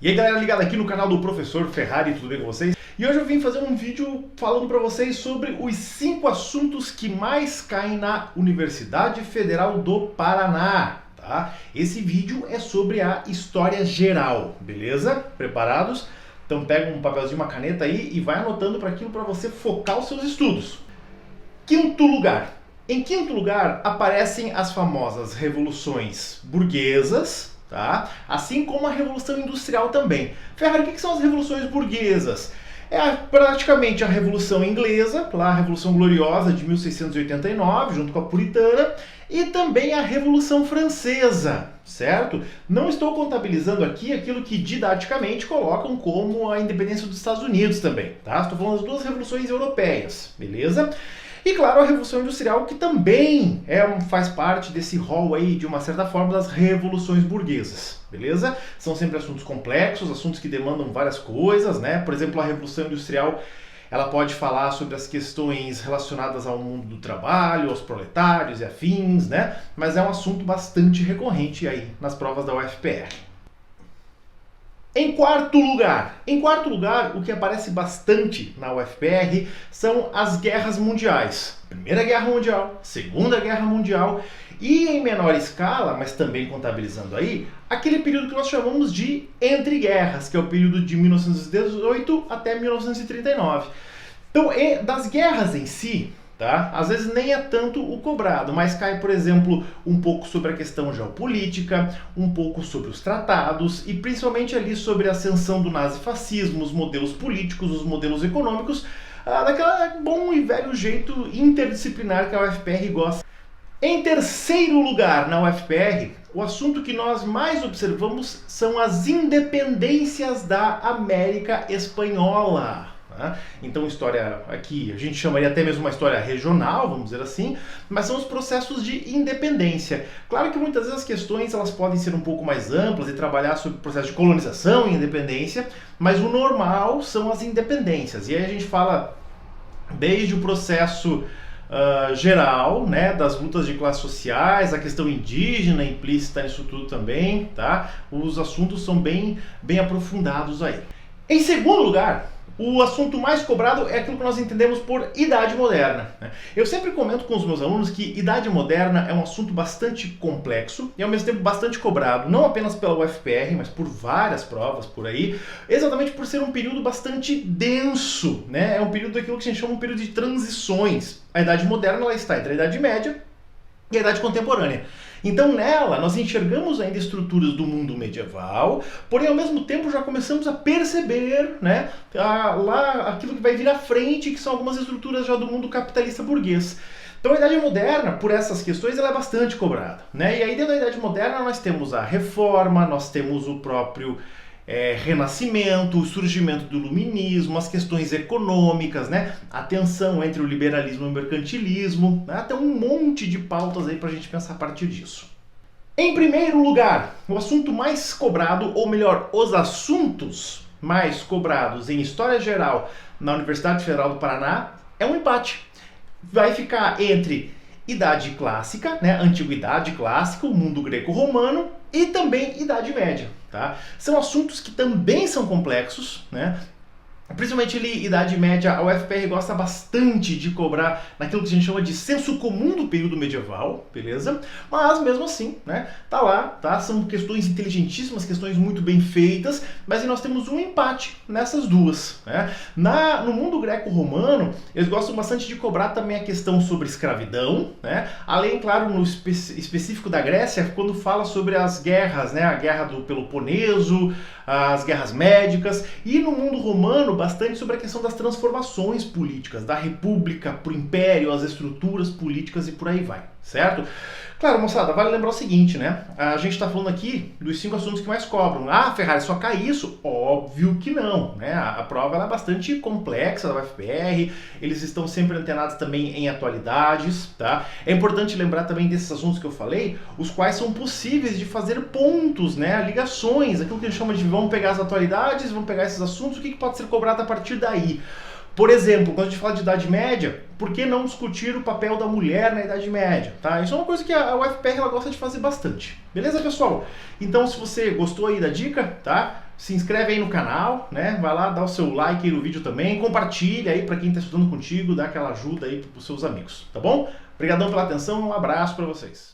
E aí galera, ligado aqui no canal do Professor Ferrari, tudo bem com vocês? E hoje eu vim fazer um vídeo falando para vocês sobre os 5 assuntos que mais caem na Universidade Federal do Paraná, tá? Esse vídeo é sobre a história geral, beleza? Preparados? Então pega um papelzinho, uma caneta aí e vai anotando para aquilo para você focar os seus estudos. Quinto lugar. Em quinto lugar aparecem as famosas revoluções burguesas, tá? Assim como a Revolução Industrial também. Ferrari, o que são as revoluções burguesas? É praticamente a Revolução Inglesa, lá a Revolução Gloriosa de 1689, junto com a Puritana, e também a Revolução Francesa, certo? Não estou contabilizando aqui aquilo que didaticamente colocam como a independência dos Estados Unidos também, tá? Estou falando das duas revoluções europeias, beleza? E claro, a Revolução Industrial, que também faz parte desse rol aí, de uma certa forma, das revoluções burguesas, beleza? São sempre assuntos complexos, assuntos que demandam várias coisas, né? Por exemplo, a Revolução Industrial, ela pode falar sobre as questões relacionadas ao mundo do trabalho, aos proletários e afins, né? Mas é um assunto bastante recorrente aí nas provas da UFPR. Em quarto lugar, o que aparece bastante na UFPR são as guerras mundiais. Primeira Guerra Mundial, Segunda Guerra Mundial e em menor escala, mas também contabilizando aí, aquele período que nós chamamos de entre guerras, que é o período de 1918 até 1939. Então, das guerras em si, tá? Às vezes nem é tanto o cobrado, mas cai, por exemplo, um pouco sobre a questão geopolítica, um pouco sobre os tratados e principalmente ali sobre a ascensão do nazifascismo, os modelos políticos, os modelos econômicos, daquele bom e velho jeito interdisciplinar que a UFPR gosta. Em terceiro lugar, na UFPR, o assunto que nós mais observamos são as independências da América Espanhola. Então, história aqui, a gente chamaria até mesmo uma história regional, vamos dizer assim, mas são os processos de independência. Claro que muitas vezes as questões elas podem ser um pouco mais amplas e trabalhar sobre o processo de colonização e independência, mas o normal são as independências. E aí a gente fala desde o processo geral, né, das lutas de classes sociais, a questão indígena implícita nisso tudo também, tá? Os assuntos são bem aprofundados aí. Em segundo lugar, o assunto mais cobrado é aquilo que nós entendemos por Idade Moderna. Eu sempre comento com os meus alunos que Idade Moderna é um assunto bastante complexo e ao mesmo tempo bastante cobrado, não apenas pela UFPR, mas por várias provas por aí, exatamente por ser um período bastante denso, né? É um período daquilo que a gente chama um período de transições. A Idade Moderna ela está entre a Idade Média e a Idade Contemporânea. Então nela nós enxergamos ainda estruturas do mundo medieval, porém ao mesmo tempo já começamos a perceber, né, lá aquilo que vai vir à frente, que são algumas estruturas já do mundo capitalista burguês. Então a Idade Moderna, por essas questões, ela é bastante cobrada, né? E aí dentro da Idade Moderna nós temos a Reforma, nós temos o próprio Renascimento, o surgimento do Iluminismo, as questões econômicas, né? A tensão entre o liberalismo e o mercantilismo, né? Tem um monte de pautas aí pra gente pensar a partir disso. Em primeiro lugar, o assunto mais cobrado, ou melhor, os assuntos mais cobrados em História Geral na Universidade Federal do Paraná é um empate. Vai ficar entre Idade Clássica, né? Antiguidade Clássica, o mundo greco-romano e também Idade Média. Tá? São assuntos que também são complexos, né? Principalmente ali, Idade Média, a UFPR gosta bastante de cobrar naquilo que a gente chama de senso comum do período medieval, beleza? Mas mesmo assim, né, tá lá, tá? São questões inteligentíssimas, questões muito bem feitas, mas nós temos um empate nessas duas, né? No mundo greco-romano, eles gostam bastante de cobrar também a questão sobre escravidão, né? Além, claro, no específico da Grécia, quando fala sobre as guerras, né? A guerra do Peloponeso, as guerras médicas, e no mundo romano, bastante sobre a questão das transformações políticas, da república para o império, as estruturas políticas e por aí vai, certo? Claro, moçada, vale lembrar o seguinte, né? A gente está falando aqui dos 5 assuntos que mais cobram. Ah, Ferrari, só cai isso? Óbvio que não, né? A prova ela é bastante complexa da UFPR, eles estão sempre antenados também em atualidades, tá? É importante lembrar também desses assuntos que eu falei, os quais são possíveis de fazer pontos, né? Ligações, aquilo que a gente chama de vamos pegar as atualidades, vamos pegar esses assuntos, o que pode ser cobrado a partir daí? Por exemplo, quando a gente fala de Idade Média, por que não discutir o papel da mulher na Idade Média? Tá? Isso é uma coisa que a UFPR ela gosta de fazer bastante. Beleza, pessoal? Então, se você gostou aí da dica, tá? se inscreve aí no canal, né? Vai lá, dá o seu like aí no vídeo também, compartilha aí para quem está estudando contigo, dá aquela ajuda aí para os seus amigos, tá bom? Obrigadão pela atenção, um abraço para vocês.